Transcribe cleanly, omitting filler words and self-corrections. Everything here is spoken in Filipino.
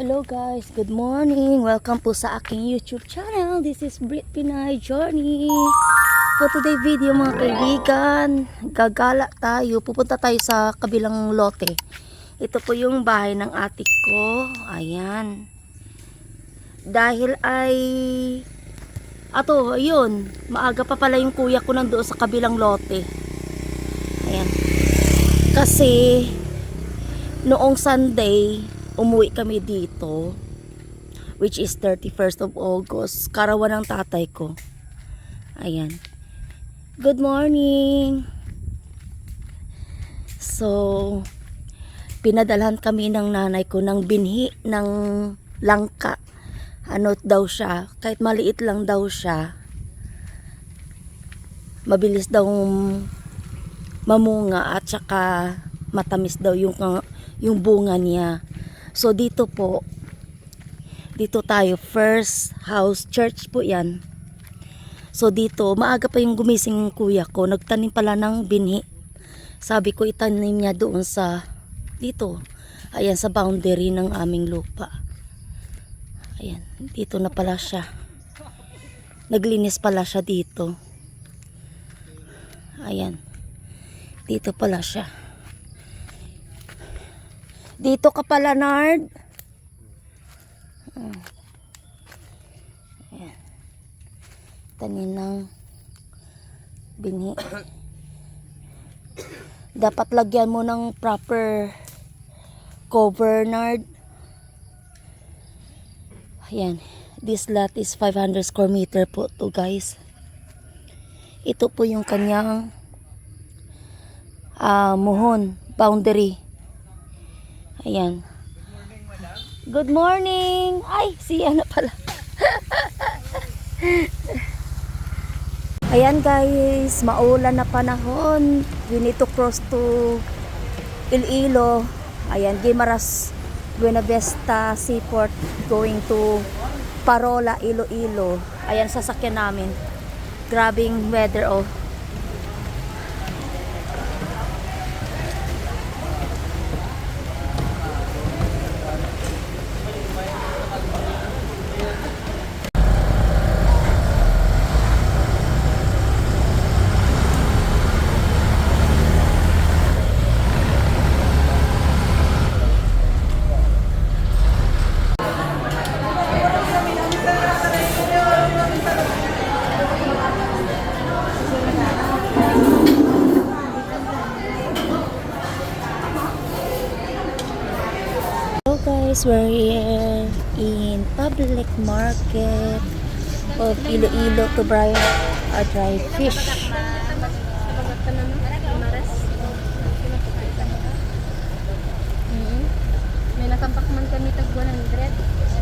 Hello guys, good morning. Welcome po sa aking YouTube channel. This is Brit Pinay Journey. For today video mga kaibigan, gagala tayo. Pupunta tayo sa kabilang lote. Ito po yung bahay ng ate ko. Ayan. Dahil ay ayun, maaga pa pala yung kuya ko nandoon sa kabilang lote. Ayan. Kasi noong Sunday umuwi kami dito, which is 31st of August, karawan ng tatay ko. Ayan. Good morning. So, pinadalhan kami ng nanay ko ng binhi ng langka. Ano daw siya, kahit maliit lang daw siya, mabilis daw mamunga at saka matamis daw yung bunga niya. So dito po, dito tayo, first house church po yan. So dito, maaga pa yung gumising ng kuya ko, nagtanim pala ng binhi. Sabi ko itanim niya doon sa, dito, ayan sa boundary ng aming lupa. Ayan, dito na pala siya. Naglinis pala siya dito. Ayan, dito pala siya. Dito ka pala, Nard. Ayan. Tanim ng binhi. Dapat lagyan mo ng proper cover, Nard. Ayan. This lot is 500 square meter po to guys. Ito po yung kanyang muhon, boundary. Ayan. Good morning. Ay, si ano pala. Ayan guys, maulan na panahon. We need to cross to Iloilo. Ayan, Guimaras, Buena Vista Seaport going to Parola, Iloilo. Ayan, sasakyan namin. Grabing weather oh. Guys, we're here in public market of Iloilo to buy a dry fish. May nakampak man kami tag 100.